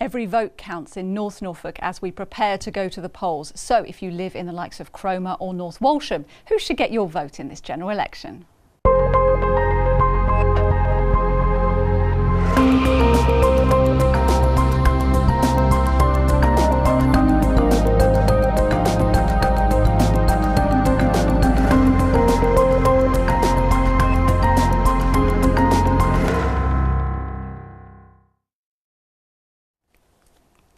Every vote counts in North Norfolk as we prepare to go to the polls. So if you live in the likes of Cromer or North Walsham, who should get your vote in this general election?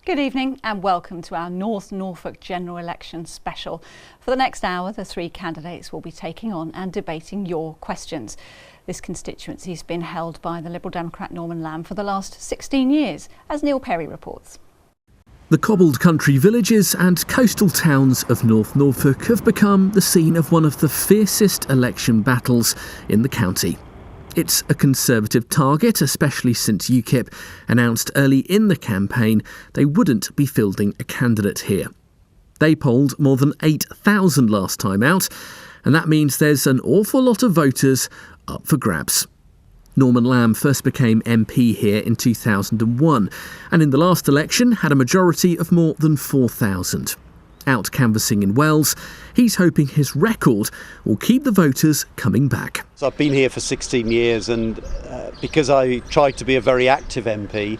Good evening and welcome to our North Norfolk general election special. For the next hour, the three candidates will be taking on and debating your questions. This constituency has been held by the Liberal Democrat Norman Lamb for the last 16 years, as Neil Perry reports. The cobbled country villages and coastal towns of North Norfolk have become the scene of one of the fiercest election battles in the county. It's a Conservative target, especially since UKIP announced early in the campaign they wouldn't be fielding a candidate here. They polled more than 8,000 last time out, and that means there's an awful lot of voters up for grabs. Norman Lamb first became MP here in 2001, and in the last election had a majority of more than 4,000. Out canvassing in Wells, he's hoping his record will keep the voters coming back. So I've been here for 16 years and because I tried to be a very active MP,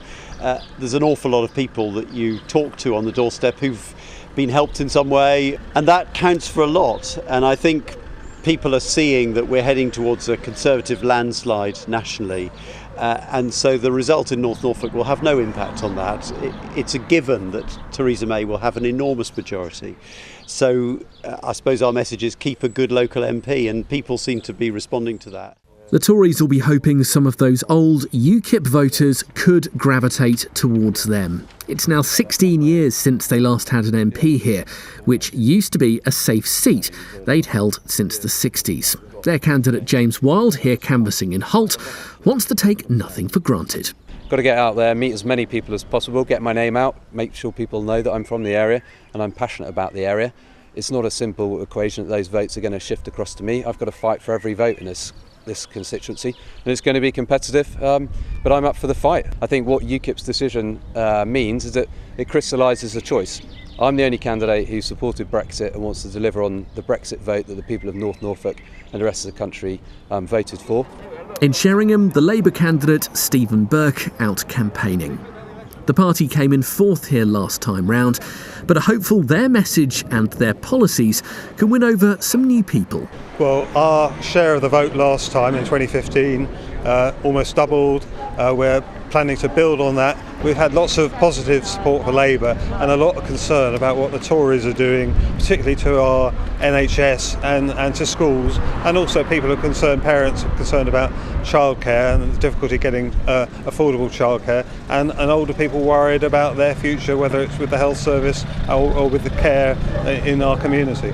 there's an awful lot of people that you talk to on the doorstep who've been helped in some way, and that counts for a lot. And I think people are seeing that we're heading towards a Conservative landslide nationally. And so the result in North Norfolk will have no impact on that. It's a given that Theresa May will have an enormous majority. So I suppose our message is keep a good local MP, and people seem to be responding to that. The Tories will be hoping some of those old UKIP voters could gravitate towards them. It's now 16 years since they last had an MP here, which used to be a safe seat they'd held since the 60s. Their candidate James Wilde, here canvassing in Holt, wants to take nothing for granted. Got to get out there, meet as many people as possible, get my name out, make sure people know that I'm from the area and I'm passionate about the area. It's not a simple equation that those votes are going to shift across to me. I've got to fight for every vote in this constituency, and it's going to be competitive, but I'm up for the fight. I think what UKIP's decision means is that it crystallises a choice. I'm the only candidate who supported Brexit and wants to deliver on the Brexit vote that the people of North Norfolk and the rest of the country voted for. In Sheringham, the Labour candidate Stephen Burke out campaigning. The party came in fourth here last time round, but are hopeful their message and their policies can win over some new people. Well, our share of the vote last time in 2015 almost doubled. We're planning to build on that. We've had lots of positive support for Labour and a lot of concern about what the Tories are doing, particularly to our NHS and to schools, and also people are concerned, parents are concerned about childcare and the difficulty getting affordable childcare, and older people worried about their future, whether it's with the health service or with the care in our community.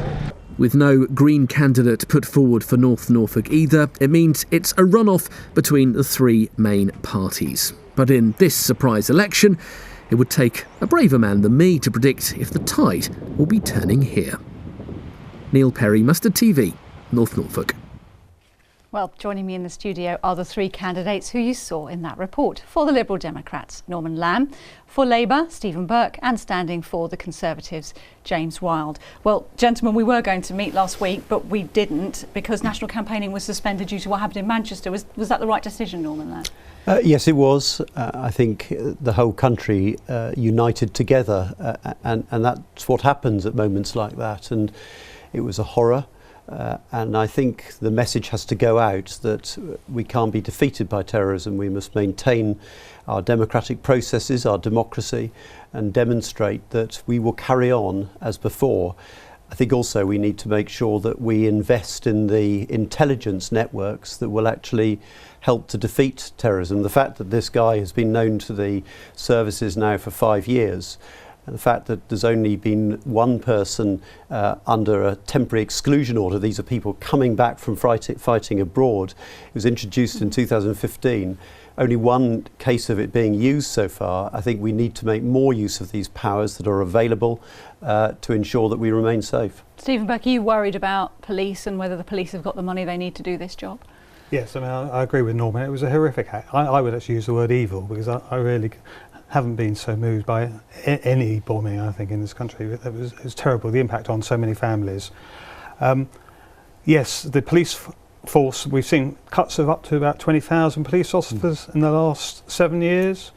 With no Green candidate put forward for North Norfolk either, it means it's a runoff between the three main parties. But in this surprise election, it would take a braver man than me to predict if the tide will be turning here. Neil Perry, Mustard TV, North Norfolk. Well, joining me in the studio are the three candidates who you saw in that report. For the Liberal Democrats, Norman Lamb. For Labour, Stephen Burke. And standing for the Conservatives, James Wilde. Well, gentlemen, we were going to meet last week, but we didn't because national campaigning was suspended due to what happened in Manchester. Was that the right decision, Norman Lamb? Yes, it was. I think the whole country united together, and that's what happens at moments like that. And it was a horror. And I think the message has to go out that we can't be defeated by terrorism. We must maintain our democratic processes, our democracy, and demonstrate that we will carry on as before. I think also we need to make sure that we invest in the intelligence networks that will actually help to defeat terrorism. The fact that this guy has been known to the services now for 5 years, and the fact that there's only been one person under a temporary exclusion order, these are people coming back from fighting abroad, it was introduced in 2015, only one case of it being used so far. I think we need to make more use of these powers that are available to ensure that we remain safe. Stephen Burke, are you worried about police and whether the police have got the money they need to do this job? Yes, I mean, I agree with Norman. It was a horrific act. I would actually use the word evil because I really haven't been so moved by any bombing, I think, in this country. It was terrible, the impact on so many families. Yes, the police force, we've seen cuts of up to about 20,000 police officers in the last 7 years.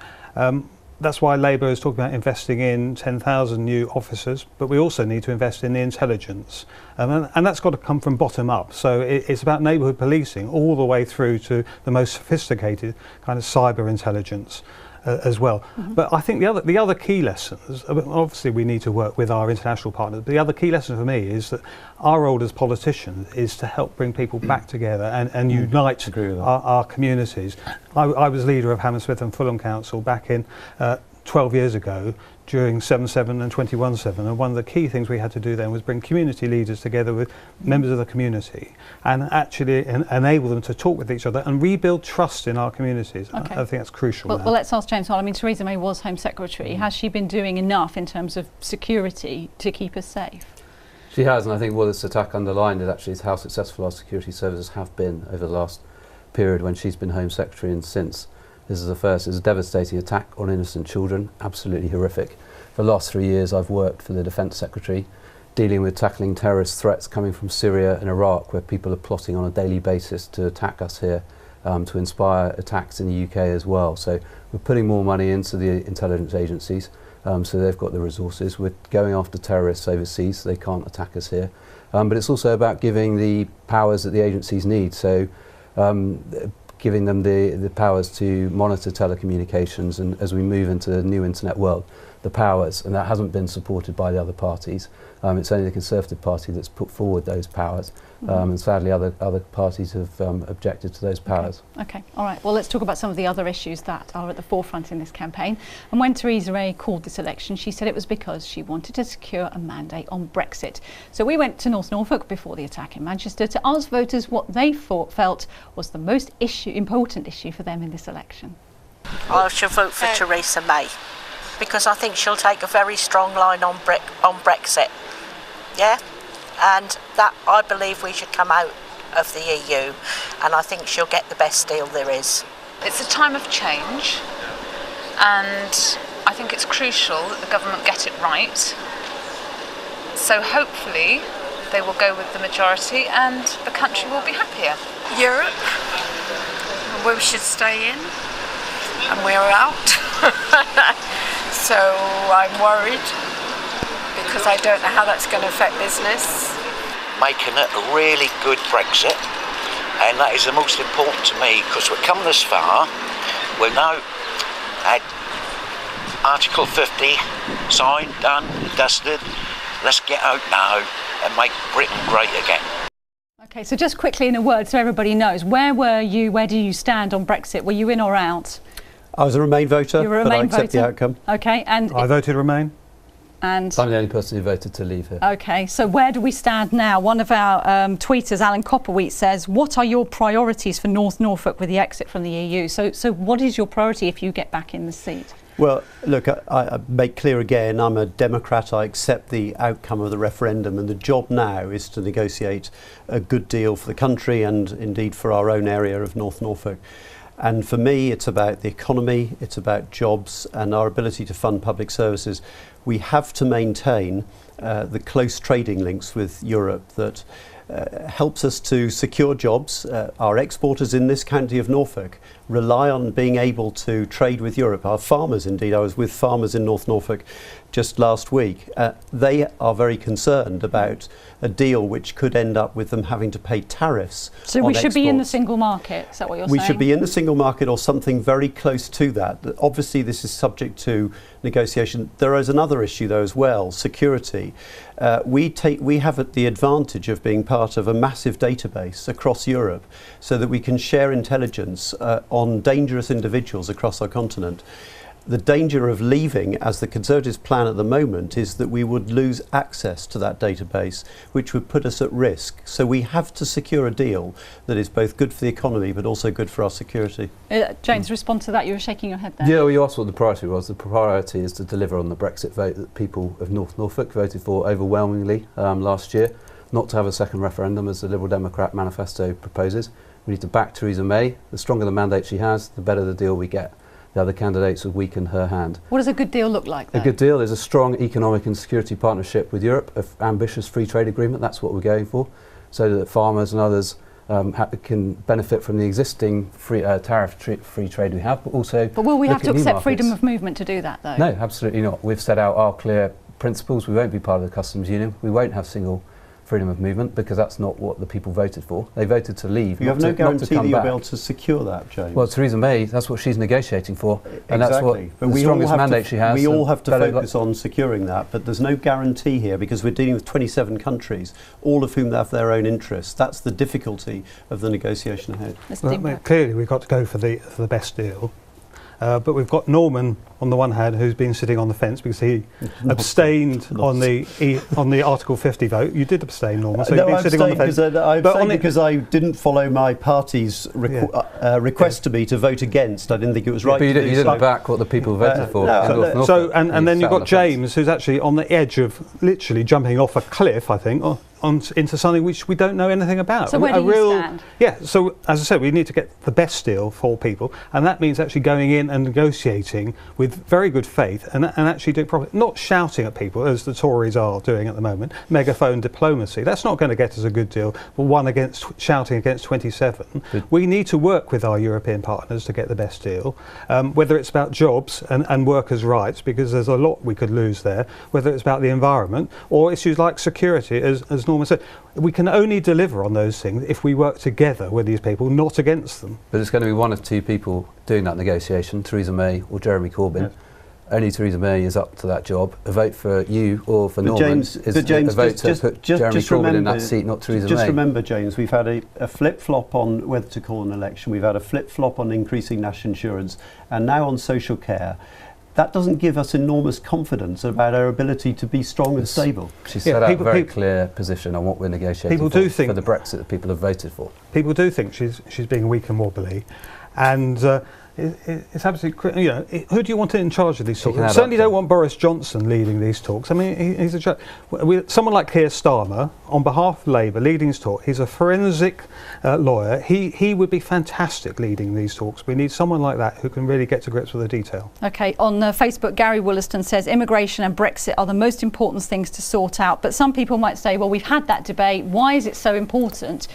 That's why Labour is talking about investing in 10,000 new officers, but we also need to invest in the intelligence. And that's got to come from bottom up. So it's about neighbourhood policing all the way through to the most sophisticated kind of cyber intelligence as well. But I think the other key lessons, obviously we need to work with our international partners, but the other key lesson for me is that our role as politicians is to help bring people back together and unite our communities. I was leader of Hammersmith and Fulham Council back in 12 years ago during 7/7 and 21/7, and one of the key things we had to do then was bring community leaders together with members of the community and actually enable them to talk with each other and rebuild trust in our communities. Okay. I think that's crucial. Well, let's ask James Hall. I mean, Theresa May was Home Secretary. Has she been doing enough in terms of security to keep us safe? She has, and I think what this attack underlined is actually how successful our security services have been over the last period when she's been Home Secretary and since. This is the first. It's a devastating attack on innocent children, absolutely horrific. For the last 3 years I've worked for the Defence Secretary, dealing with tackling terrorist threats coming from Syria and Iraq, where people are plotting on a daily basis to attack us here, to inspire attacks in the UK as well. So we're putting more money into the intelligence agencies, so they've got the resources. We're going after terrorists overseas so they can't attack us here. But it's also about giving the powers that the agencies need. So giving them the powers to monitor telecommunications, and as we move into the new internet world, the powers, and that hasn't been supported by the other parties. It's only the Conservative Party that's put forward those powers, and sadly other parties have objected to those powers. Okay, all right. Well, let's talk about some of the other issues that are at the forefront in this campaign. And when Theresa May called this election, she said it was because she wanted to secure a mandate on Brexit. So we went to North Norfolk before the attack in Manchester to ask voters what they felt was the most important issue for them in this election. I shall vote for Theresa May, because I think she'll take a very strong line on Brexit. Yeah? And that, I believe we should come out of the EU, and I think she'll get the best deal there is. It's a time of change, and I think it's crucial that the government get it right. So hopefully they will go with the majority and the country will be happier. Europe, where we should stay in, and we're out. So I'm worried because I don't know how that's going to affect business. Making it a really good Brexit, and that is the most important to me, because we've come this far. We've now had Article 50 signed, done, dusted. Let's get out now and make Britain great again. Okay, so just quickly in a word so everybody knows, where were you, where do you stand on Brexit? Were you in or out? I was a Remain voter, You were a but I Remain accept voter? the outcome. Okay, and I voted Remain. and I'm the only person who voted to leave here. okay, so where do we stand now? One of our tweeters, Alan Copperwheat, says, what are your priorities for North Norfolk with the exit from the EU? So what is your priority if you get back in the seat? Well, look, I make clear again, I'm a Democrat. I accept the outcome of the referendum, and the job now is to negotiate a good deal for the country and indeed for our own area of North Norfolk. And for me, it's about the economy, it's about jobs and our ability to fund public services. We have to maintain the close trading links with Europe that helps us to secure jobs. Our exporters in this county of Norfolk rely on being able to trade with Europe. Our farmers, indeed, I was with farmers in North Norfolk just last week. They are very concerned about a deal which could end up with them having to pay tariffs. So we should be in the single market, is that what you're saying? We should be in the single market or something very close to that. Obviously this is subject to negotiation. There is another issue though as well, security. We have the advantage of being part of a massive database across Europe so that we can share intelligence on dangerous individuals across our continent. The danger of leaving, as the Conservatives plan at the moment, is that we would lose access to that database, which would put us at risk. So we have to secure a deal that is both good for the economy but also good for our security. James, respond to that. You were shaking your head there. Yeah, well, you asked what the priority was. The priority is to deliver on the Brexit vote that people of North Norfolk voted for overwhelmingly last year, not to have a second referendum as the Liberal Democrat manifesto proposes. We need to back Theresa May. The stronger the mandate she has, the better the deal we get. the other candidates would weaken her hand. What does a good deal look like, though? A good deal is a strong economic and security partnership with Europe, an ambitious free trade agreement. That's what we're going for, so that farmers and others can benefit from the existing tariff-free trade we have, but also. But will we have to accept markets. freedom of movement to do that, though? No, absolutely not. We've set out our clear principles. We won't be part of the customs union. We won't have single freedom of movement, because that's not what the people voted for. They voted to leave. You have no guarantee that you'll be able to secure that, James. Well, Theresa May, that's what she's negotiating for, and that's what but the strongest mandate she has. We all have to focus on securing that, but there's no guarantee here, because we're dealing with 27 countries, all of whom have their own interests. That's the difficulty of the negotiation ahead. Well, clearly, we've got to go for the best deal. But we've got Norman on the one hand, who's been sitting on the fence because he abstained on the Article 50 vote. You did abstain, Norman, so you've been sitting on the fence. I abstained because I didn't follow my party's request to me to vote against. I didn't think it was right. But you didn't back what the people voted for. And then you've got James, who's actually on the edge of literally jumping off a cliff, I think, into something which we don't know anything about. So where do you stand? Yeah, so as I said, we need to get the best deal for people, and that means actually going in and negotiating with very good faith and actually doing properly, not shouting at people as the Tories are doing at the moment, megaphone diplomacy. That's not going to get us a good deal, but shouting against 27. We need to work with our European partners to get the best deal, whether it's about jobs and workers' rights, because there's a lot we could lose there, whether it's about the environment or issues like security, as Norman said. We can only deliver on those things if we work together with these people, not against them. But it's going to be one of two people doing that negotiation, Theresa May or Jeremy Corbyn. Yes. Only Theresa May is up to that job. A vote for you or for Norman is a vote to put Jeremy Corbyn in that seat, not Theresa May. Just remember, James, we've had a flip-flop on whether to call an election. We've had a flip-flop on increasing national insurance, and now on social care. That doesn't give us enormous confidence about our ability to be strong and stable. She set out a very clear position on what we're negotiating for the Brexit that people have voted for. People do think she's being weak and wobbly, and it's absolutely, who do you want in charge of these talks? I certainly don't want Boris Johnson leading these talks. I mean, he's someone like Keir Starmer, on behalf of Labour, leading his talk. He's a forensic lawyer. He would be fantastic leading these talks. We need someone like that who can really get to grips with the detail. OK, on Facebook, Gary Wollaston says immigration and Brexit are the most important things to sort out. But some people might say, well, we've had that debate. Why is it so important?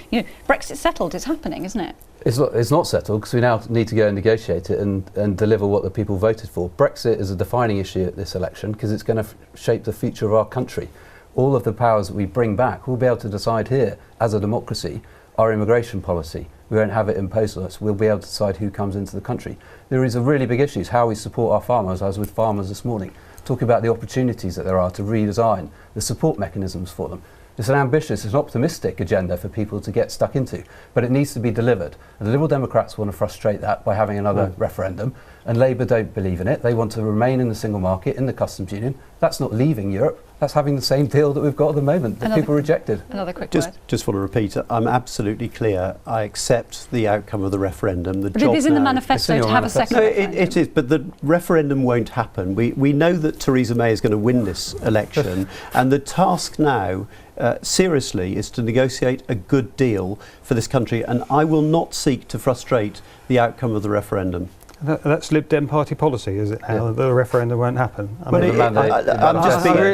Brexit's settled. It's happening, isn't it? It's not settled, because we now need to go and negotiate it and deliver what the people voted for. Brexit is a defining issue at this election, because it's going to shape the future of our country. All of the powers that we bring back, we'll be able to decide here, as a democracy, our immigration policy. We won't have it imposed on us. We'll be able to decide who comes into the country. There is a really big issue, how we support our farmers. I was with farmers this morning, talking about the opportunities that there are to redesign the support mechanisms for them. It's an ambitious, it's an optimistic agenda for people to get stuck into, but it needs to be delivered. And the Liberal Democrats want to frustrate that by having another referendum, and Labour don't believe in it. They want to remain in the single market, in the customs union. That's not leaving Europe. That's having the same deal that we've got at the moment that people rejected. Another quick word. Just want to repeat, I'm absolutely clear. I accept the outcome of the referendum. But it is in the manifesto to have a second referendum. It is, but the referendum won't happen. We know that Theresa May is going to win this election, and the task now, seriously, is to negotiate a good deal for this country, and I will not seek to frustrate the outcome of the referendum. That's Lib Dem party policy, is it now? The referendum won't happen. I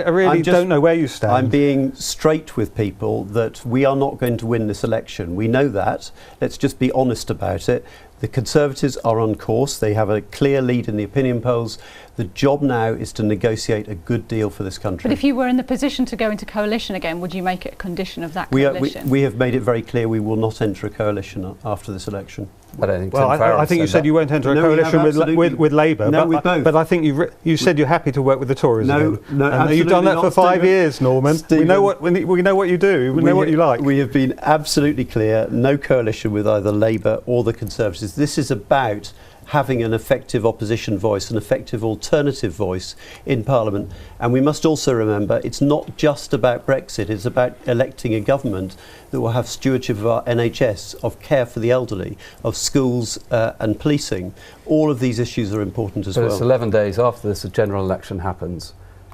really don't know where you stand. I'm being straight with people that we are not going to win this election. We know that. Let's just be honest about it. The Conservatives are on course. They have a clear lead in the opinion polls. The job now is to negotiate a good deal for this country. But if you were in the position to go into coalition again, would you make it a condition of that coalition? We have made it very clear we will not enter a coalition after this election. I don't think. Well, I think you said you won't enter a coalition with Labour. No, with both. But I think you said you're happy to work with the Tories. No, and you've done that for 5 years, Norman. Stephen, we know what you do. We know what you like. We have been absolutely clear. No coalition with either Labour or the Conservatives. This is about having an effective opposition voice, an effective alternative voice in Parliament. And we must also remember, it's not just about Brexit, it's about electing a government that will have stewardship of our NHS, of care for the elderly, of schools and policing. All of these issues are important as well. But it's 11 days after this general election happens.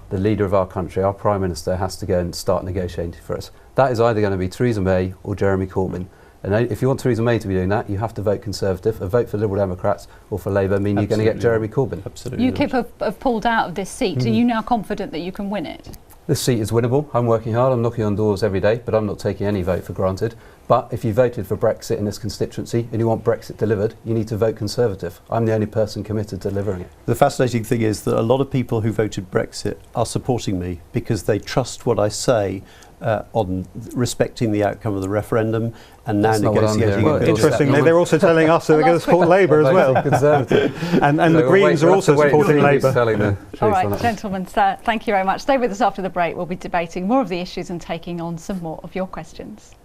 The leader of our country, our Prime Minister, has to go and start negotiating for us. That is either going to be Theresa May or Jeremy Corbyn. And if you want Theresa May to be doing that, you have to vote Conservative. A vote for Liberal Democrats or for Labour mean you're going to get Jeremy Corbyn. Absolutely. UKIP have pulled out of this seat. Are you now confident that you can win it? This seat is winnable. I'm working hard. I'm knocking on doors every day, but I'm not taking any vote for granted. But if you voted for Brexit in this constituency and you want Brexit delivered, you need to vote Conservative. I'm the only person committed to delivering it. The fascinating thing is that a lot of people who voted Brexit are supporting me because they trust what I say on respecting the outcome of the referendum and now negotiating. Well, interestingly, they're also telling us that they're going to support Labour as well. and so the Greens are also supporting Labour. All right, gentlemen, thank you very much. Stay with us after the break. We'll be debating more of the issues and taking on some more of your questions.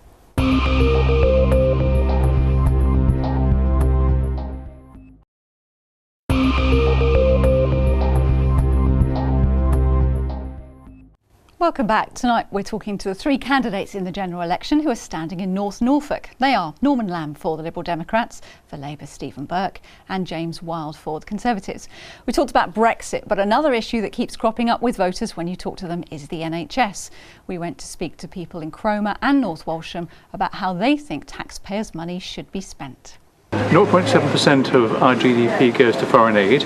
Welcome back. Tonight we're talking to the three candidates in the general election who are standing in North Norfolk. They are Norman Lamb for the Liberal Democrats, for Labour Stephen Burke, and James Wilde for the Conservatives. We talked about Brexit, but another issue that keeps cropping up with voters when you talk to them is the NHS. We went to speak to people in Cromer and North Walsham about how they think taxpayers' money should be spent. 0.7% of our GDP goes to foreign aid.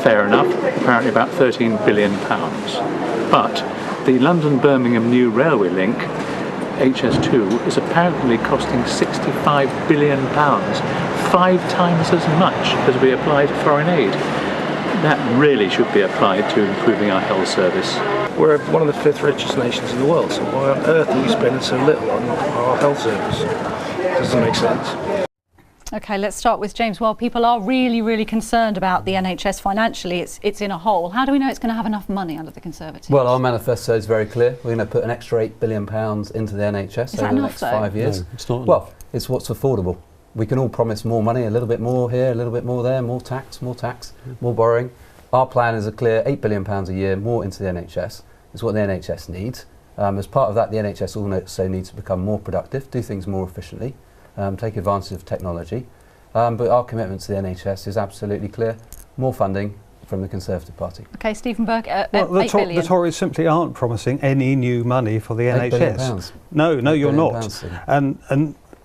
Fair enough, apparently about £13 billion. But the London-Birmingham new railway link, HS2, is apparently costing £65 billion, 5 times as much as we apply to foreign aid. That really should be applied to improving our health service. We're one of the 5th richest nations in the world, so why on earth are we spending so little on our health service? It doesn't make sense. OK, let's start with James. While people are really concerned about the NHS financially, it's in a hole. How do we know it's going to have enough money under the Conservatives? Well, our manifesto is very clear. We're going to put an extra £8 billion into the NHS over the next 5 years. No, it's not. Well, it's what's affordable. We can all promise more money, a little bit more here, a little bit more there, more tax, more borrowing. Our plan is a clear £8 billion a year more into the NHS. It's what the NHS needs. As part of that, the NHS also needs to become more productive, do things more efficiently. Take advantage of technology. But our commitment to the NHS is absolutely clear. More funding from the Conservative Party. OK, Stephen Burke, well, £8 billion. The Tories simply aren't promising any new money for the £8 NHS. billion. No, you're not. And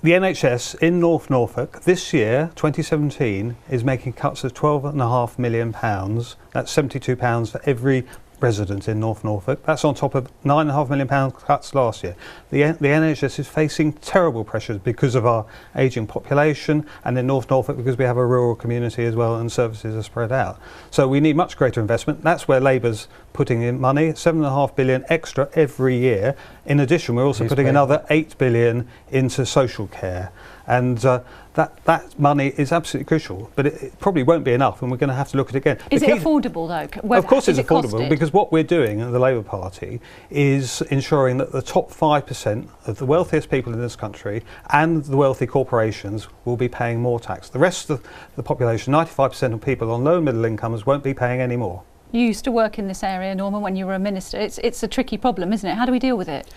the NHS in North Norfolk this year, 2017, is making cuts of £12.5 million. That's £72 for every resident in North Norfolk. That's on top of £9.5 million cuts last year. The NHS is facing terrible pressures because of our ageing population, and in North Norfolk because we have a rural community as well and services are spread out. So we need much greater investment. That's where Labour's putting in money, £7.5 billion extra every year. In addition, we're also putting another £8 billion into social care. And that money is absolutely crucial, but it probably won't be enough, and we're going to have to look at it again. Is it affordable, though? Of course it's affordable, because what we're doing in the Labour Party is ensuring that the top 5% of the wealthiest people in this country and the wealthy corporations will be paying more tax. The rest of the population, 95% of people on low and middle incomes, won't be paying any more. You used to work in this area, Norman, when you were a minister. It's a tricky problem, isn't it? How do we deal with it?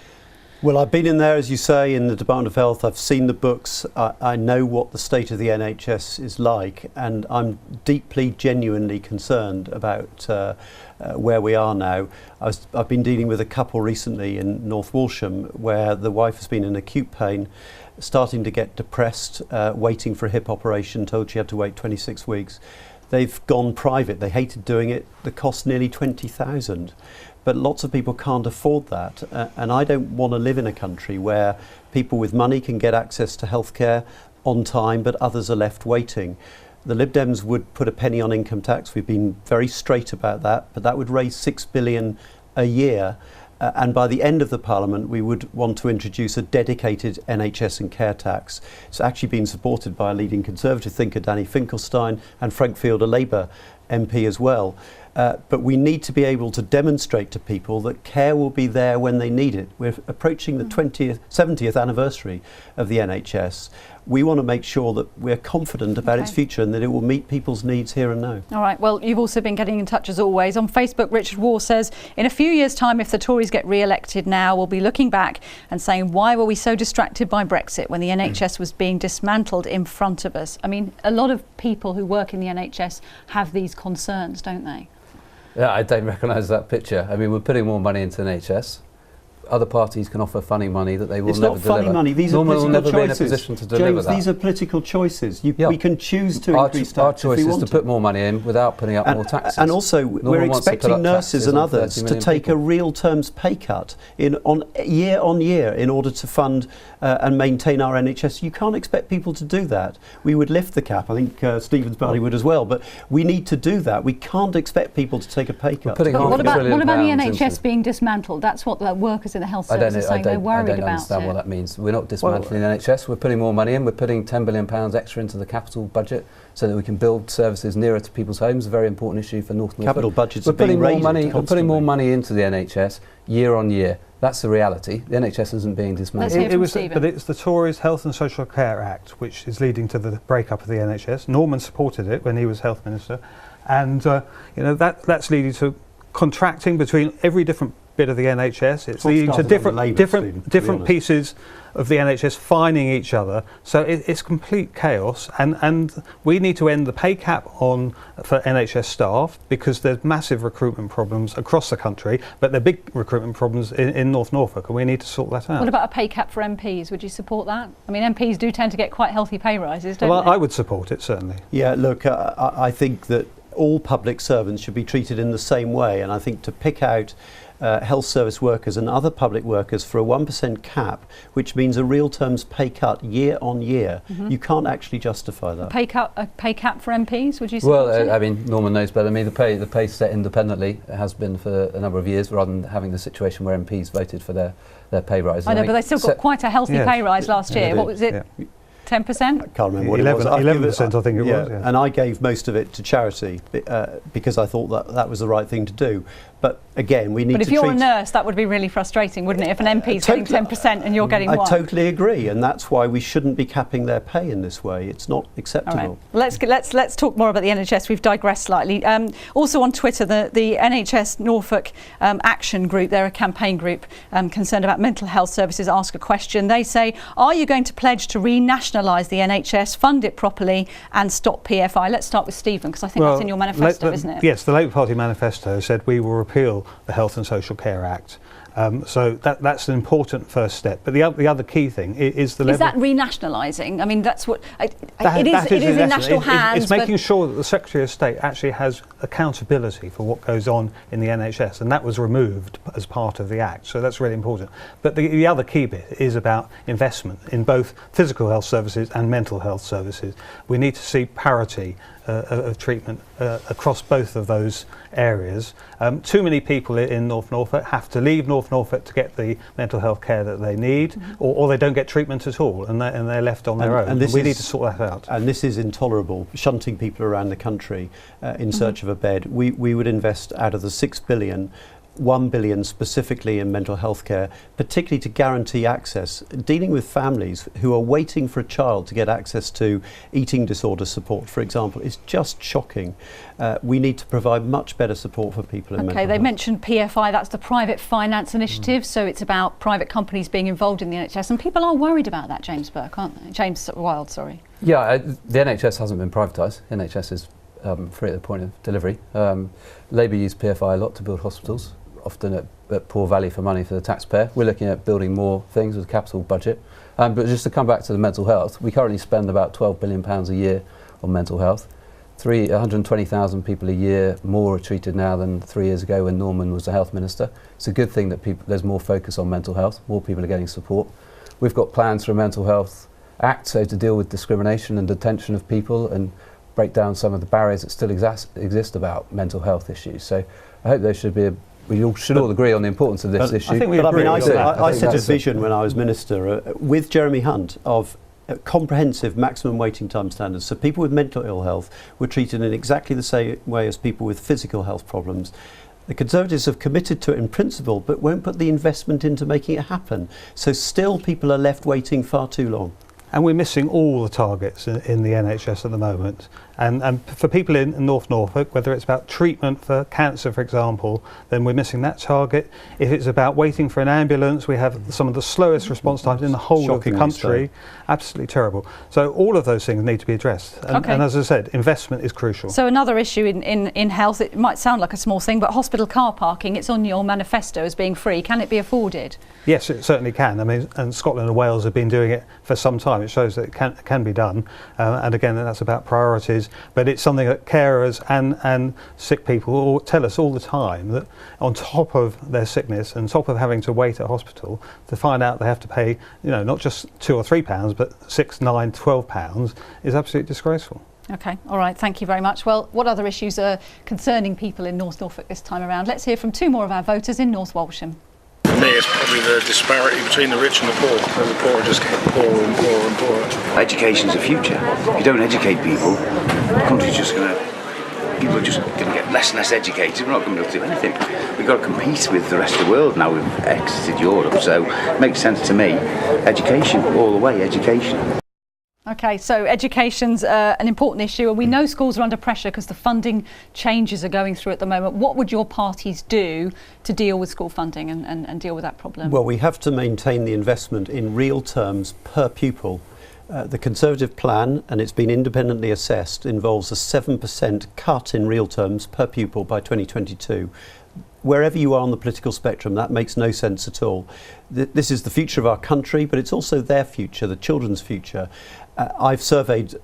Well, I've been in there, as you say, in the Department of Health. I've seen the books. I know what the state of the NHS is like, and I'm deeply, genuinely concerned about where we are now. I've been dealing with a couple recently in North Walsham where the wife has been in acute pain, starting to get depressed, waiting for a hip operation, told she had to wait 26 weeks. They've gone private. They hated doing it. The cost nearly £20,000. But lots of people can't afford that, and I don't want to live in a country where people with money can get access to healthcare on time, but others are left waiting. The Lib Dems would put a penny on income tax. We've been very straight about that, but that would raise £6 billion a year. And by the end of the Parliament, we would want to introduce a dedicated NHS and care tax. It's actually been supported by a leading Conservative thinker, Danny Finkelstein, and Frank Field, a Labour MP as well. But we need to be able to demonstrate to people that care will be there when they need it. We're approaching the 70th anniversary of the NHS. We want to make sure that we're confident about its future and that it will meet people's needs here and now. All right, well, you've also been getting in touch as always. On Facebook, Richard Waugh says, in a few years' time, if the Tories get re-elected now, we'll be looking back and saying, why were we so distracted by Brexit when the NHS was being dismantled in front of us? I mean, a lot of people who work in the NHS have these concerns, don't they? Yeah, I don't recognise that picture. I mean, we're putting more money into NHS. other parties can offer funny money that they will it's never not funny deliver. money. These Norman are will political never choices. be in a position to deliver James, that. these are political choices. Yeah. We can choose to increase tax Our choice if we is want to put more money in without putting up more taxes. And also, we're wants to put expecting up nurses taxes and on others 30 to million take people. a real terms pay cut on year in order to fund and maintain our NHS. You can't expect people to do that. We would lift the cap. I think Stephen's party would as well. But we need to do that. We can't expect people to take a pay cut. But what about the NHS being dismantled? That's what the workers in the health service are saying they're worried about. I don't understand what that means. We're not dismantling the NHS. We're putting more money in. We're putting £10 billion extra into the capital budget so that we can build services nearer to people's homes. A very important issue for North Norfolk. Capital budgets we're are being raised We're putting more constantly. money into the NHS year on year. That's the reality. The NHS isn't being dismantled. But it's the Tories' Health and Social Care Act which is leading to the breakup of the NHS. Norman supported it when he was Health Minister, and that's leading to contracting between every different bit of the NHS. It's leading to different pieces of the NHS finding each other. So it's complete chaos, and we need to end the pay cap for NHS staff because there's massive recruitment problems across the country, but there are big recruitment problems in North Norfolk, and we need to sort that out. What about a pay cap for MPs? Would you support that? I mean, MPs do tend to get quite healthy pay rises, don't they? I would support it, certainly. Yeah, look, I think that all public servants should be treated in the same way, and I think to pick out health service workers and other public workers for a 1% cap, which means a real terms pay cut year on year, you can't actually justify that. A pay cap for MPs, would you support it? Well, I mean, Norman knows better than me. The pay set independently. It has been for a number of years, rather than having the situation where MPs voted for their pay rise. I know, but they still got quite a healthy pay rise last year. What was it? Yeah. 10%? I can't remember what 11, it was. 11%, I think it was. Yeah. And I gave most of it to charity because I thought that was the right thing to do. But again, we need to. But if you're a nurse, that would be really frustrating, wouldn't it? If an MP's getting 10% and you're getting 1%. I totally agree, and that's why we shouldn't be capping their pay in this way. It's not acceptable. All right. Let's talk more about the NHS. We've digressed slightly. Also on Twitter, the NHS Norfolk Action Group, they're a campaign group concerned about mental health services, ask a question. They say, are you going to pledge to renationalise the NHS, fund it properly and stop PFI? Let's start with Stephen, because I think that's in your manifesto, isn't it? Yes, the Labour Party manifesto said we will repeal the Health and Social Care Act. So that's an important first step. But the other key thing is the level. Is that renationalising? I mean, that's what it is in national hands. It's making sure that the Secretary of State actually has accountability for what goes on in the NHS, and that was removed as part of the Act. So that's really important. But the other key bit is about investment in both physical health services and mental health services. We need to see parity of treatment across both of those areas. Too many people in North Norfolk have to leave North Norfolk to get the mental health care that they need, or they don't get treatment at all, and they're left on their own. And we need to sort that out. And this is intolerable, shunting people around the country in search of a bed. We would invest out of the £6 billion, 1 billion specifically in mental health care, particularly to guarantee access, dealing with families who are waiting for a child to get access to eating disorder support, for example, is just shocking. We need to provide much better support for people in mental health. They mentioned PFI, that's the Private Finance Initiative, so it's about private companies being involved in the NHS, and people are worried about that, James Burke, aren't they? James Wilde, sorry. Yeah, the NHS hasn't been privatised. NHS is free at the point of delivery. Labour used PFI a lot to build hospitals, often at poor value for money for the taxpayer. We're looking at building more things with a capital budget. But just to come back to the mental health, we currently spend about £12 billion a year on mental health. 120,000 people a year more are treated now than 3 years ago when Norman was the health minister. It's a good thing that there's more focus on mental health, more people are getting support. We've got plans for a mental health act, so to deal with discrimination and detention of people and break down some of the barriers that still exist about mental health issues. So I hope there should be we should all agree on the importance of this issue. I think I set a vision when I was minister with Jeremy Hunt of comprehensive maximum waiting time standards. So people with mental ill health were treated in exactly the same way as people with physical health problems. The Conservatives have committed to it in principle, but won't put the investment into making it happen. So still people are left waiting far too long. And we're missing all the targets in the NHS at the moment. And for people in North Norfolk, whether it's about treatment for cancer, for example, then we're missing that target. If it's about waiting for an ambulance, we have some of the slowest response times in the whole of the country. Absolutely terrible. So all of those things need to be addressed. And as I said, investment is crucial. So another issue in health, it might sound like a small thing, but hospital car parking, it's on your manifesto as being free. Can it be afforded? Yes, it certainly can. I mean, and Scotland and Wales have been doing it for some time. It shows that it can be done. And again, that's about priorities. But it's something that carers and sick people all tell us all the time, that on top of their sickness and top of having to wait at hospital to find out they have to pay, not just £2 or £3, but £6, £9, £12 is absolutely disgraceful. OK, all right, thank you very much. Well, what other issues are concerning people in North Norfolk this time around? Let's hear from two more of our voters in North Walsham. For me, it's probably the disparity between the rich and the poor, and the poor just get poorer and poorer and poorer. Education's the future. If you don't educate people, the country's just going to... People are just going to get less and less educated. We're not going to be able to do anything. We've got to compete with the rest of the world now. We've exited Europe, so it makes sense to me. Education, all the way, education. OK, so education's an important issue, and we know schools are under pressure because the funding changes are going through at the moment. What would your parties do to deal with school funding and deal with that problem? Well, we have to maintain the investment in real terms per pupil. The Conservative plan, and it's been independently assessed, involves a 7% cut in real terms per pupil by 2022. Wherever you are on the political spectrum, that makes no sense at all. This is the future of our country, but it's also their future, the children's future. I've surveyed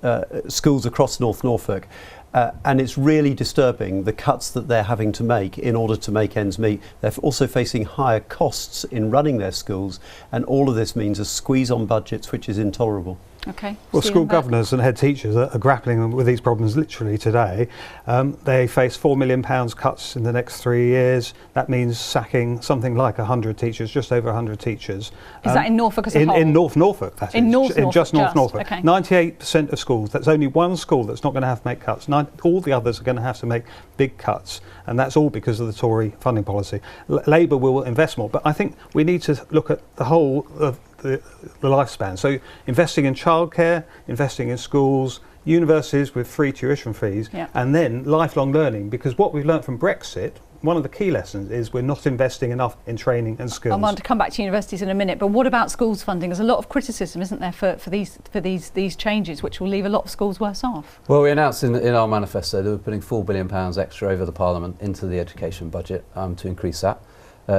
schools across North Norfolk, and it's really disturbing the cuts that they're having to make in order to make ends meet. They're also facing higher costs in running their schools, and all of this means a squeeze on budgets which is intolerable. Okay. Well, school governors and head teachers are grappling with these problems literally today. They face £4 million cuts in the next 3 years. That means sacking something like 100 teachers, just over 100 teachers. Is that in Norfolk as a whole? In North Norfolk, that in is. North Norfolk, just North Norfolk. Okay. 98% of schools, that's only one school that's not going to have to make cuts. All the others are going to have to make big cuts, and that's all because of the Tory funding policy. Labour will invest more, but I think we need to look at the whole of the lifespan. So investing in childcare, investing in schools, universities with free tuition fees, and then lifelong learning, because what we've learned from Brexit, one of the key lessons is we're not investing enough in training and skills. I want to come back to universities in a minute, but what about schools funding? There's a lot of criticism, isn't there, for these changes, which will leave a lot of schools worse off. Well, we announced in our manifesto that we're putting £4 billion extra over the Parliament into the education budget to increase that.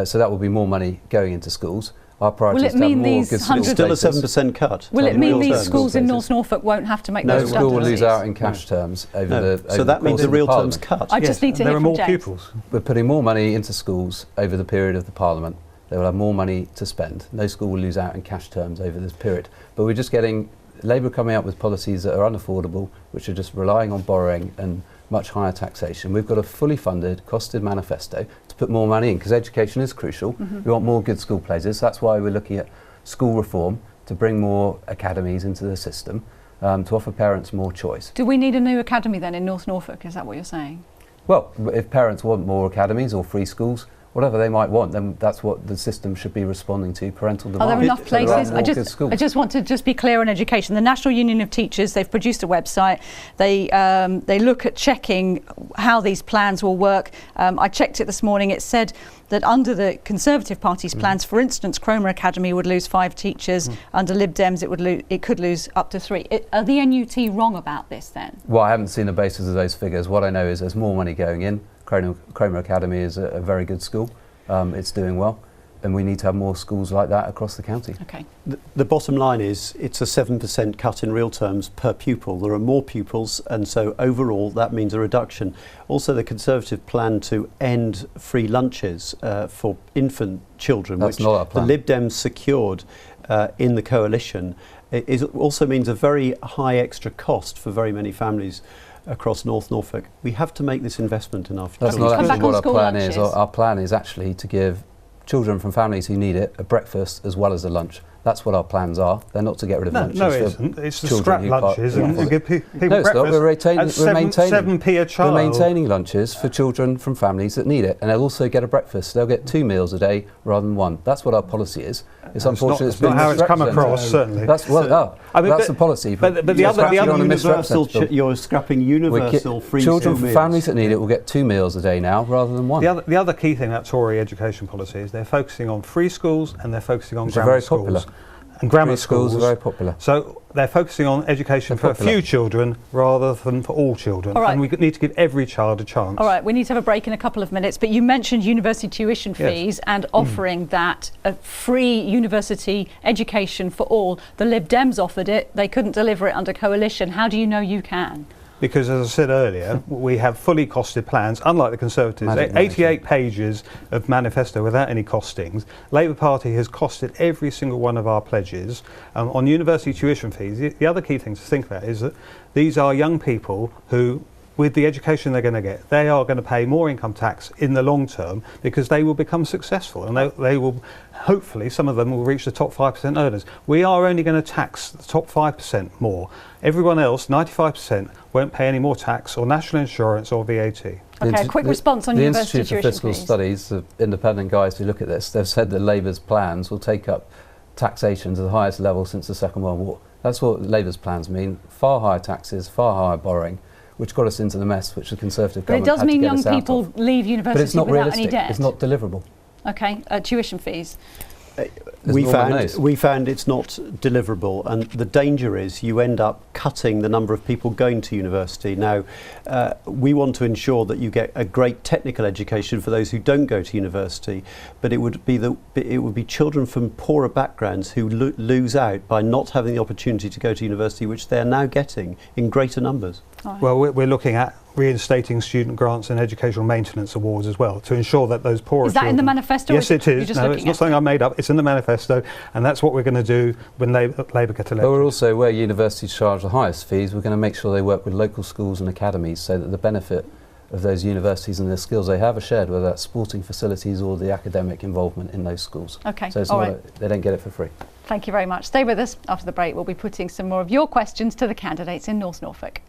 So that will be more money going into schools. Our priority is to have more good schools. Still a 7% cut. Will it mean these schools in North Norfolk won't have to make those redundancies? No school will lose out in cash terms over the So that means the real terms cut. I just need to hear from James. There are more pupils. We're putting more money into schools over the period of the Parliament. They will have more money to spend. No school will lose out in cash terms over this period. But we're just getting Labour coming up with policies that are unaffordable, which are just relying on borrowing and much higher taxation. We've got a fully funded, costed manifesto to put more money in, because education is crucial. We want more good school places. That's why we're looking at school reform, to bring more academies into the system, to offer parents more choice. Do we need a new academy then in North Norfolk? Is that what you're saying? Well, if parents want more academies or free schools, whatever they might want, then that's what the system should be responding to, parental demand. Are there enough places? I just want to be clear on education. The National Union of Teachers, they've produced a website. They look at checking how these plans will work. I checked it this morning. It said that under the Conservative Party's plans, for instance, Cromer Academy would lose 5 teachers. Under Lib Dems, it could lose up to 3. Are the NUT wrong about this then? Well, I haven't seen the basis of those figures. What I know is there's more money going in. Cromer Academy is a very good school. It's doing well, and we need to have more schools like that across the county. Okay. The bottom line is it's a 7% cut in real terms per pupil. There are more pupils, and so overall that means a reduction. Also, the Conservative plan to end free lunches for infant children, That's which not a plan. the Lib Dems secured in the coalition, also means a very high extra cost for very many families across North Norfolk. We have to make this investment in our future. That's not actually what our plan is. Our plan is actually to give children from families who need it a breakfast as well as a lunch. That's what our plans are. They're not to get rid of lunches. No, it isn't. It's to scrap who lunches and give people no, it's breakfast not. We're maintaining 7p a child. We're maintaining lunches for children from families that need it, and they'll also get a breakfast. They'll get 2 meals a day rather than 1. That's what our policy is. It's unfortunate. It's not how it's come across, certainly. That's that's the policy. But the other universal, you're scrapping universal free children school from meals. families that need it will get 2 meals a day now rather than 1. The other key thing about Tory education policy is they're focusing on free schools and they're focusing on Which are grammar very schools. popular. And grammar free schools are very popular. So they're focusing on education for a few children rather than for all children. All right. And we need to give every child a chance. All right, we need to have a break in a couple of minutes, but you mentioned university tuition fees and offering that a free university education for all. The Lib Dems offered it. They couldn't deliver it under coalition. How do you know you can? Because, as I said earlier, we have fully costed plans, unlike the Conservatives. 88 pages of manifesto without any costings. Labour Party has costed every single one of our pledges. On university tuition fees, the other key thing to think about is that these are young people who, with the education they're going to get, they are going to pay more income tax in the long term because they will become successful and they will, hopefully, some of them will reach the top 5% earners. We are only going to tax the top 5% more. Everyone else, 95%, won't pay any more tax or national insurance or VAT. Okay, a quick response on the university Institute for tuition Fiscal fees. Studies, the independent guys who look at this, they've said that Labour's plans will take up taxation to the highest level since the Second World War. That's what Labour's plans mean. Far higher taxes, far higher borrowing, which got us into the mess which the Conservative government had to get us out of. But it does mean young people leave university but it's not without realistic. any debt. It's not deliverable. Okay, tuition fees. We found it's not deliverable, and the danger is you end up cutting the number of people going to university. Now, we want to ensure that you get a great technical education for those who don't go to university, but it would be children from poorer backgrounds who lose out by not having the opportunity to go to university, which they are now getting in greater numbers. Right. Well, we're looking at reinstating student grants and educational maintenance awards as well to ensure that those poorer Is that children. in the manifesto? Yes, it is. No, it's not something I made up. It's in the manifesto, and that's what we're going to do when Labour get elected. But we're also, where universities charge the highest fees, we're going to make sure they work with local schools and academies so that the benefit of those universities and the skills they have are shared, whether that's sporting facilities or the academic involvement in those schools. Okay, so it's all not right. they don't get it for free. Thank you very much. Stay with us. After the break, we'll be putting some more of your questions to the candidates in North Norfolk.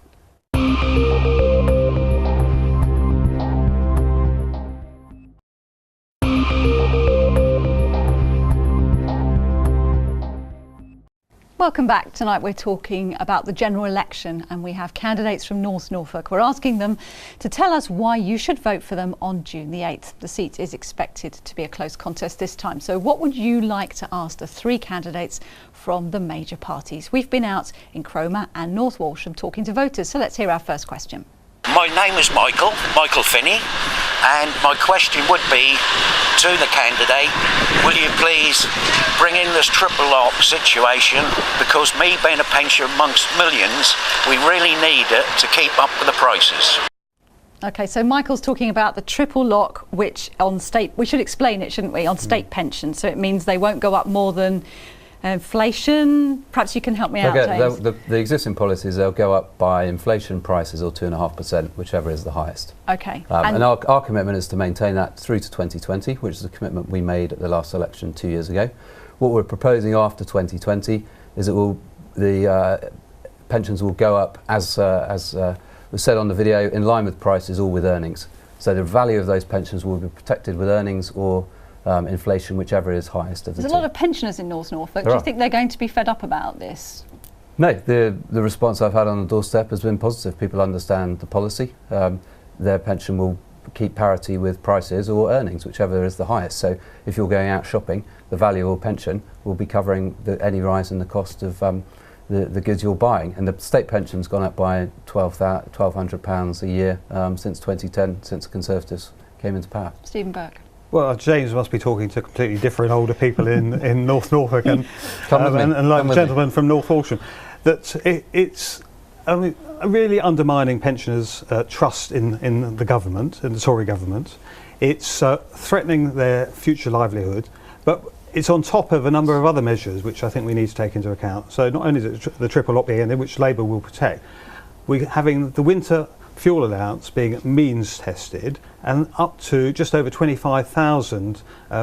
Welcome back. Tonight we're talking about the general election and we have candidates from North Norfolk. We're asking them to tell us why you should vote for them on June the 8th. The seat is expected to be a close contest this time. So what would you like to ask the 3 candidates from the major parties? We've been out in Cromer and North Walsham talking to voters. So let's hear our first question. My name is Michael Finney, and my question would be to the candidate, will you please bring in this triple lock situation, because me being a pensioner amongst millions, we really need it to keep up with the prices. Okay, so Michael's talking about the triple lock, which on state, we should explain it, shouldn't we, on state pensions. So it means they won't go up more than inflation. Perhaps you can help me out, James. The existing policies, they'll go up by inflation prices or 2.5%, whichever is the highest. Okay. And our commitment is to maintain that through to 2020, which is a commitment we made at the last election 2 years ago. What we're proposing after 2020 is that the pensions will go up, as was said on the video, in line with prices or with earnings. So the value of those pensions will be protected with earnings or inflation, whichever is highest of the two. There's a lot of pensioners in North Norfolk. Do you think they're going to be fed up about this? No, the response I've had on the doorstep has been positive. People understand the policy. Their pension will keep parity with prices or earnings, whichever is the highest. So if you're going out shopping, the value of pension will be covering any rise in the cost of the goods you're buying. And the state pension's gone up by £1,200 a year since 2010, since the Conservatives came into power. Stephen Burke. Well, James must be talking to completely different older people in North Norfolk and like the gentleman from North Walsham. That it's really undermining pensioners' trust in the government, in the Tory government. It's threatening their future livelihood, but it's on top of a number of other measures which I think we need to take into account. So not only is it the triple lock being in, which Labour will protect, we're having the winter fuel allowance being means tested, and up to just over 25,000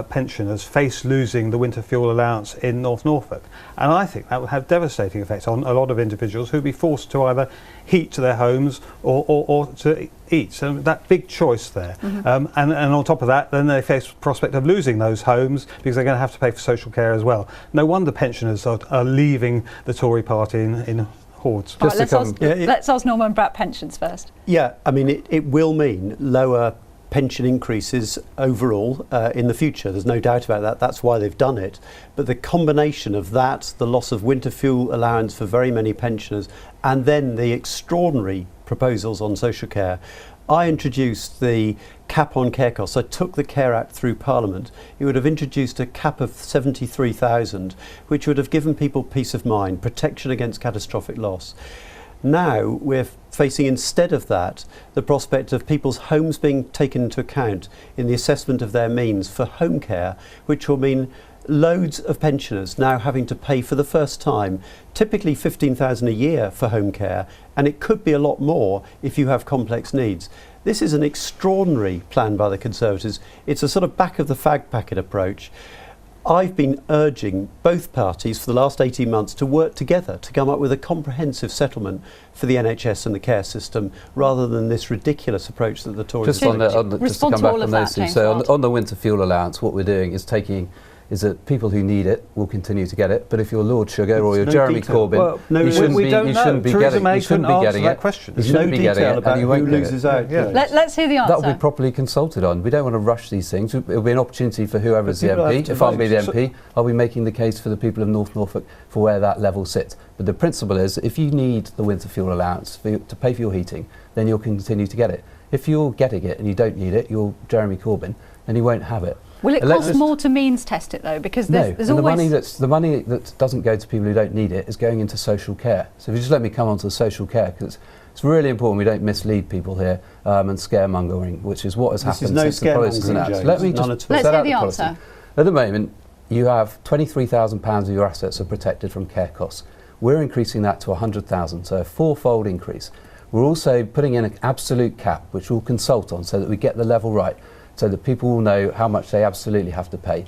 pensioners face losing the winter fuel allowance in North Norfolk. And I think that would have devastating effects on a lot of individuals who'd be forced to either heat their homes or to eat. So that big choice there. And on top of that, then they face the prospect of losing those homes because they're going to have to pay for social care as well. No wonder pensioners are leaving the Tory party in hordes. Right, let's ask Norman about pensions first. Yeah, I mean, it will mean lower pension increases overall in the future. There's no doubt about that. That's why they've done it. But the combination of that, the loss of winter fuel allowance for very many pensioners, and then the extraordinary proposals on social care. I introduced the cap on care costs. I took the Care Act through Parliament. It would have introduced a cap of 73,000, which would have given people peace of mind, protection against catastrophic loss. Now we're facing, instead of that, the prospect of people's homes being taken into account in the assessment of their means for home care, which will mean loads of pensioners now having to pay for the first time typically 15,000 a year for home care, and it could be a lot more if you have complex needs. This is an extraordinary plan by the Conservatives. It's a sort of back of the fag packet approach. I've been urging both parties for the last 18 months to work together to come up with a comprehensive settlement for the NHS and the care system, rather than this ridiculous approach that the Tories just to come back on those two. So on the winter fuel allowance, what we're doing is that people who need it will continue to get it, but if you're Lord Sugar or you're Jeremy Corbyn, you shouldn't be getting it. There's no detail about who loses out. Let's hear the answer. That will be properly consulted on. We don't want to rush these things. It will be an opportunity for whoever's the MP. If I'm the MP, I'll be making the case for the people of North Norfolk for where that level sits. But the principle is, if you need the winter fuel allowance to pay for your heating, then you'll continue to get it. If you're getting it and you don't need it, you're Jeremy Corbyn, then you won't have it. Will it cost more to means test it though? Because there's always the money that doesn't go to people who don't need it is going into social care. So if you just let me come on to the social care, because it's really important we don't mislead people here and scaremongering, which is what has happened since the policy was announced. Let me just set out the policy. At the moment, you have £23,000 of your assets are protected from care costs. We're increasing that to 100,000, so a fourfold increase. We're also putting in an absolute cap, which we'll consult on so that we get the level right, so that people will know how much they absolutely have to pay.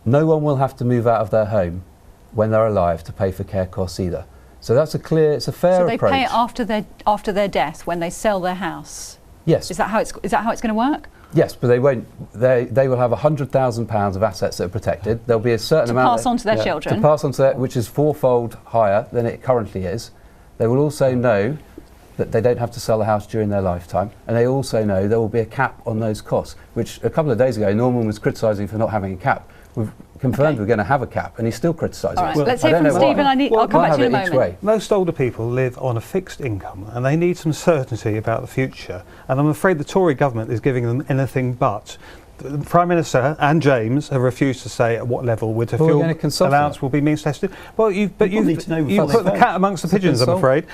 No one will have to move out of their home when they're alive to pay for care costs either. So that's it's a fair approach. So they pay it after their death when they sell their house. Yes. Is that how it's going to work? Yes, but they won't. They will have £100,000 of assets that are protected. There'll be a certain amount to pass on to their children. To pass on to which is fourfold higher than it currently is. They will also know that they don't have to sell the house during their lifetime, and they also know there will be a cap on those costs, which a couple of days ago Norman was criticising for not having a cap. We've confirmed we're going to have a cap, and he's still criticising it. Let's hear from Stephen. I'll come back to you in a moment. Most older people live on a fixed income, and they need some certainty about the future, and I'm afraid the Tory government is giving them anything but. The Prime Minister and James have refused to say at what level winter fuel allowance will be means tested. Well, you've put the cat amongst the pigeons, I'm afraid.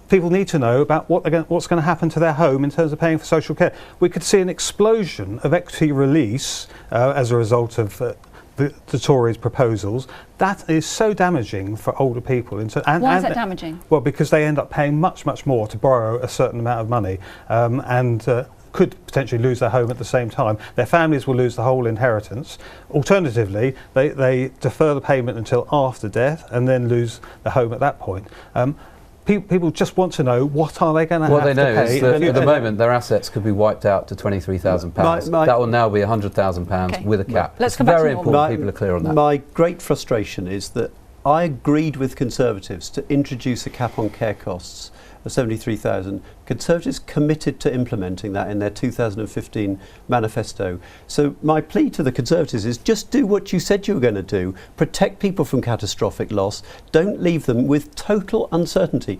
People need to know about what's going to happen to their home in terms of paying for social care. We could see an explosion of equity release as a result of the Tories' proposals. That is so damaging for older people. Why is that damaging? Well, because they end up paying much, much more to borrow a certain amount of money, could potentially lose their home at the same time. Their families will lose the whole inheritance. Alternatively, they defer the payment until after death and then lose the home at that point. People just want to know, what are they going to have to pay? What they know is that at the moment their assets could be wiped out to £23,000. That will now be £100,000 with a cap. Let's come back to very important people are clear on that. My great frustration is that I agreed with Conservatives to introduce a cap on care costs of 73,000. Conservatives committed to implementing that in their 2015 manifesto. So my plea to the Conservatives is just do what you said you were going to do. Protect people from catastrophic loss. Don't leave them with total uncertainty.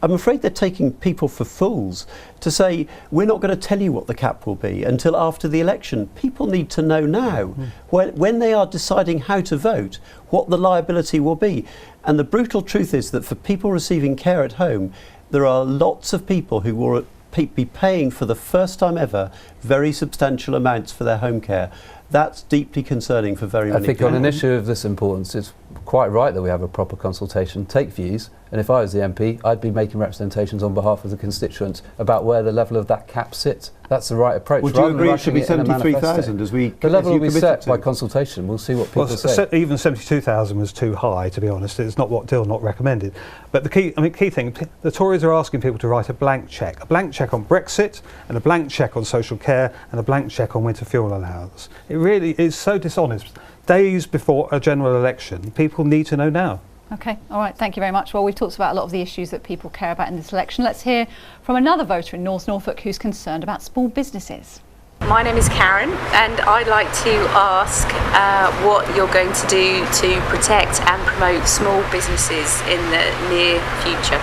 I'm afraid they're taking people for fools to say, we're not going to tell you what the cap will be until after the election. People need to know now, when they are deciding how to vote, what the liability will be. And the brutal truth is that for people receiving care at home, there are lots of people who will be paying for the first time ever very substantial amounts for their home care. That's deeply concerning for very many people. I think on an issue of this importance, it's quite right that we have a proper consultation, take views, And if I was the MP, I'd be making representations on behalf of the constituents about where the level of that cap sits. That's the right approach. Would you agree it should be 73,000 as we... The level will be set by consultation. We'll see what people say. Even 72,000 was too high, to be honest. It's not what Not recommended. But the key thing, the Tories are asking people to write a blank cheque on Brexit, and a blank cheque on social care, and a blank cheque on winter fuel allowance. It really is so dishonest. Days before a general election, people need to know now. OK, all right, thank you very much. Well, we've talked about a lot of the issues that people care about in this election. Let's hear from another voter in North Norfolk who's concerned about small businesses. My name is Karen, and I'd like to ask what you're going to do to protect and promote small businesses in the near future.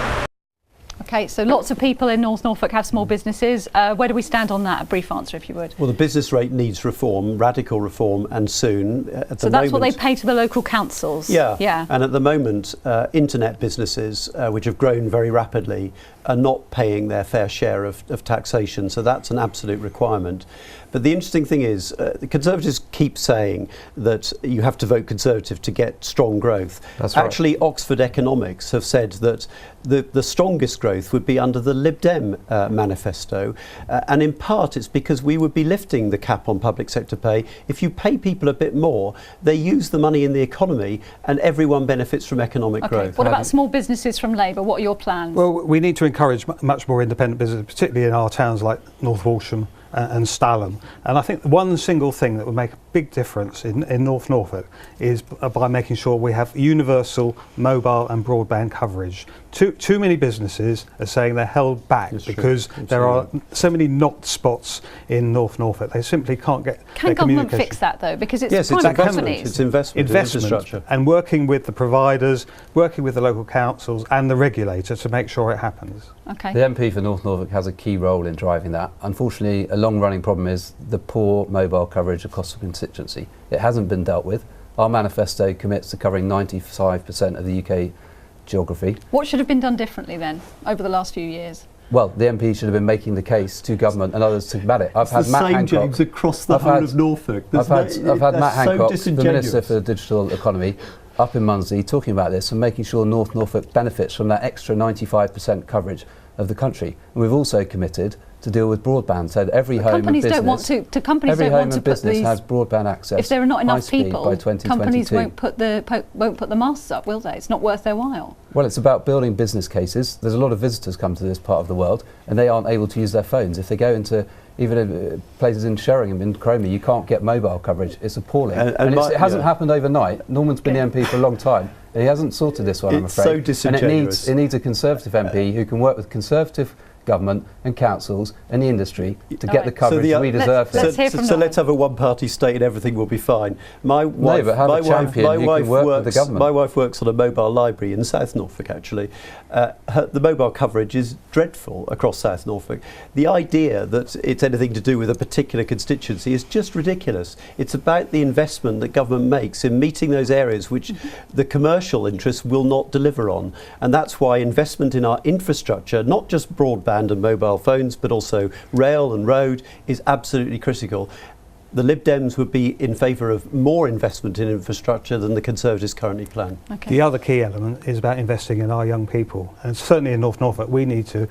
OK, so lots of people in North Norfolk have small businesses. Where do we stand on that? A brief answer, if you would. Well, the business rate needs reform, radical reform, and soon. So that's what they pay to the local councils? Yeah. And at the moment, internet businesses, which have grown very rapidly, are not paying their fair share of taxation. So that's an absolute requirement. But the interesting thing is, the Conservatives keep saying that you have to vote Conservative to get strong growth. That's right. Actually, Oxford Economics have said that the strongest growth would be under the Lib Dem manifesto. And in part, it's because we would be lifting the cap on public sector pay. If you pay people a bit more, they use the money in the economy and everyone benefits from economic growth. What about small businesses from Labour? What are your plans? Well, we need to encourage much more independent business, particularly in our towns like North Walsham and Stalham. And I think one single thing that would make a big difference in North Norfolk is by making sure we have universal mobile and broadband coverage. Too many businesses are saying they're held back because there are so many not spots in North Norfolk. They simply can't get Can government fix that though? Because it's private companies. It's investment in infrastructure. And working with the providers, working with the local councils and the regulator to make sure it happens. Okay. The MP for North Norfolk has a key role in driving that. Unfortunately, a long-running problem is the poor mobile coverage across the constituency. It hasn't been dealt with. Our manifesto commits to covering 95% of the UK geography. What should have been done differently then over the last few years? Well, the MP should have been making the case to government and others to combat it. I've had Matt Hancock, James, across the whole of Norfolk. I've had Matt Hancock, the Minister for the Digital Economy, up in Munster talking about this and making sure North Norfolk benefits from that extra 95% coverage of the country. And we've also committed to deal with broadband. So every home and business, every home and business has broadband access. If there are not enough people, by 2022. companies won't put the masts up, will they? It's not worth their while. Well, it's about building business cases. There's a lot of visitors come to this part of the world, and they aren't able to use their phones. If they go into even in places in Sheringham, in Cromer, you can't get mobile coverage. It's appalling. And it hasn't happened overnight. Norman's been the MP for a long time. And he hasn't sorted this one, I'm afraid. So disingenuous. And it needs a Conservative MP who can work with Conservative government and councils and the industry to get the coverage we deserve. Let's have a one-party state and everything will be fine. My wife works on a mobile library in South Norfolk, actually. The mobile coverage is dreadful across South Norfolk. The idea that it's anything to do with a particular constituency is just ridiculous. It's about the investment that government makes in meeting those areas which the commercial interests will not deliver on. And that's why investment in our infrastructure, not just broadband and mobile phones, but also rail and road, is absolutely critical. The Lib Dems would be in favour of more investment in infrastructure than the Conservatives currently plan. Okay. The other key element is about investing in our young people. And certainly in North Norfolk, we need to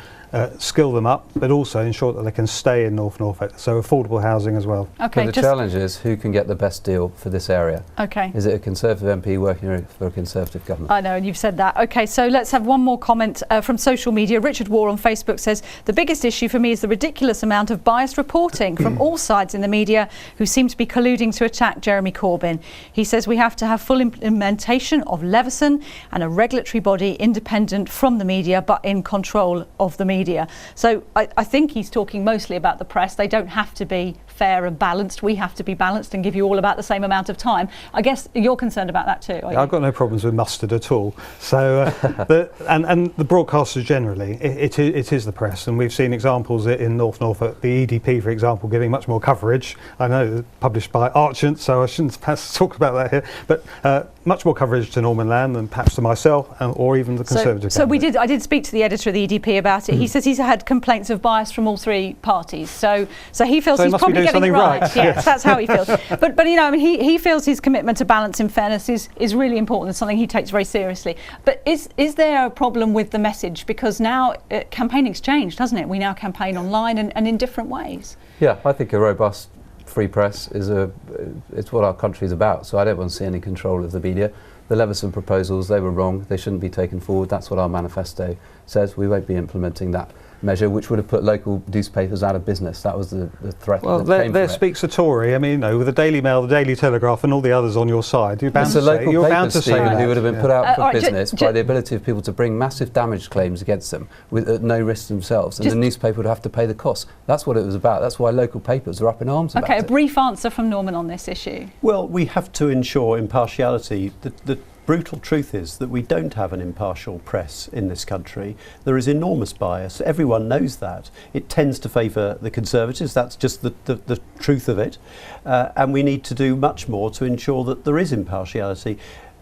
skill them up, but also ensure that they can stay in North Norfolk. So affordable housing as well. Okay, but the challenge is who can get the best deal for this area. Okay. Is it a Conservative MP working for a Conservative government? I know, and you've said that. Okay, so let's have one more comment from social media. Richard Waugh on Facebook says, the biggest issue for me is the ridiculous amount of biased reporting from all sides in the media who seem to be colluding to attack Jeremy Corbyn. He says we have to have full implementation of Leveson and a regulatory body independent from the media but in control of the media. So I think he's talking mostly about the press. They don't have to be fair and balanced. We have to be balanced and give you all about the same amount of time. I guess you're concerned about that too, are you? I've got no problems with mustard at all. So, and the broadcasters generally, it is the press, and we've seen examples in North Norfolk, the EDP, for example, giving much more coverage. I know, published by Archant, so I shouldn't perhaps talk about that here, but much more coverage to Norman Lamb than perhaps to myself or even the Conservative candidate. I did speak to the editor of the EDP about it. He says he's had complaints of bias from all three parties, so he feels he's probably getting it right. Yes, that's how he feels. But you know, I mean, he feels his commitment to balance and fairness is really important. It's something he takes very seriously. But is there a problem with the message, because now campaigning's changed, hasn't it? We now campaign online and in different ways. Yeah, I think a robust free press it's what our country's about, so I don't want to see any control of the media. The Leveson proposals, they were wrong, they shouldn't be taken forward. That's what our manifesto says. We won't be implementing that measure, which would have put local newspapers out of business. That was the threat. Well, there speaks a Tory. I mean, you know, with the Daily Mail, the Daily Telegraph and all the others on your side, you're bound to say that. Who would have been put out for business by the ability of people to bring massive damage claims against them at no risk themselves, and the newspaper would have to pay the costs. That's what it was about. That's why local papers are up in arms about it. Okay, a brief answer from Norman on this issue. Well, we have to ensure impartiality. The brutal truth is that we don't have an impartial press in this country. There is enormous bias. Everyone knows that. It tends to favour the Conservatives. That's just the truth of it. And we need to do much more to ensure that there is impartiality.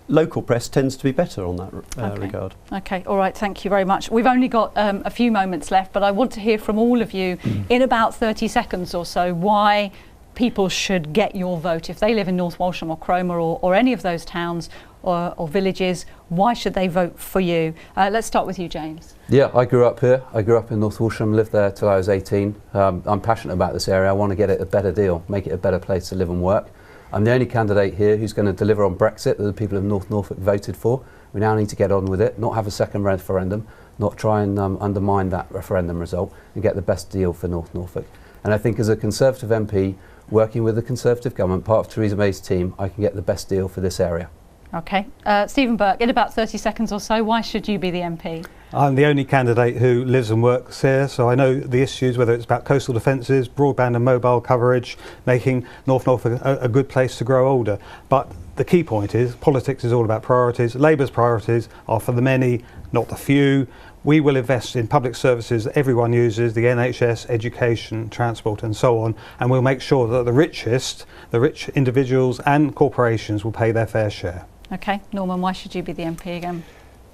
Local press tends to be better on that regard. Okay, all right, thank you very much. We've only got a few moments left, but I want to hear from all of you in about 30 seconds or so why people should get your vote. If they live in North Walsham or Cromer or any of those towns or villages, why should they vote for you? Let's start with you, James. Yeah, I grew up here. I grew up in North Walsham, lived there till I was 18. I'm passionate about this area. I want to get it a better deal, make it a better place to live and work. I'm the only candidate here who's going to deliver on Brexit that the people of North Norfolk voted for. We now need to get on with it, not have a second referendum, not try and undermine that referendum result, and get the best deal for North Norfolk. And I think as a Conservative MP, working with the Conservative government, part of Theresa May's team, I can get the best deal for this area. Okay. Stephen Burke, in about 30 seconds or so, why should you be the MP? I'm the only candidate who lives and works here, so I know the issues, whether it's about coastal defences, broadband and mobile coverage, making North Norfolk a good place to grow older. But the key point is, politics is all about priorities. Labour's priorities are for the many, not the few. We will invest in public services that everyone uses, the NHS, education, transport and so on, and we'll make sure that the rich individuals and corporations will pay their fair share. Okay, Norman, why should you be the MP again?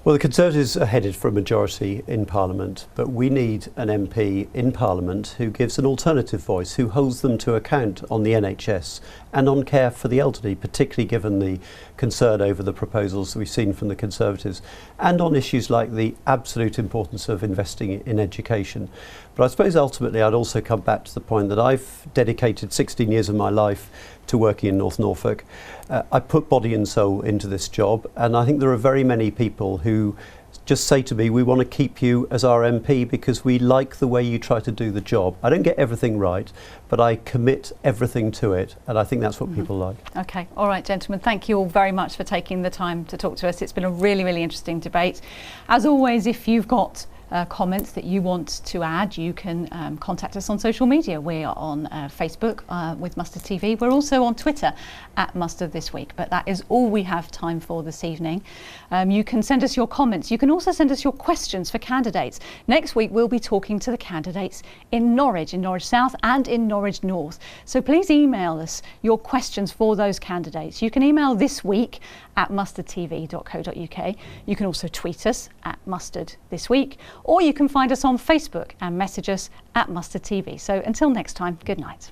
Well, the Conservatives are headed for a majority in Parliament, but we need an MP in Parliament who gives an alternative voice, who holds them to account on the NHS and on care for the elderly, particularly given the concern over the proposals that we've seen from the Conservatives, and on issues like the absolute importance of investing in education. But I suppose ultimately I'd also come back to the point that I've dedicated 16 years of my life to working in North Norfolk. I put body and soul into this job, and I think there are very many people who just say to me, we want to keep you as our MP because we like the way you try to do the job. I don't get everything right, but I commit everything to it, and I think that's what people like. Okay, all right, gentlemen, thank you all very much for taking the time to talk to us. It's been a really, really interesting debate. As always, if you've got comments that you want to add, you can contact us on social media. We are on Facebook with Mustard TV. We're also on Twitter at Mustard This Week, but that is all we have time for this evening. You can send us your comments. You can also send us your questions for candidates. Next week we'll be talking to the candidates in Norwich South and in Norwich North. So please email us your questions for those candidates. You can email thisweek@mustardtv.co.uk. You can also tweet us at Mustard This Week, or you can find us on Facebook and message us at Mustard TV. So until next time, good night.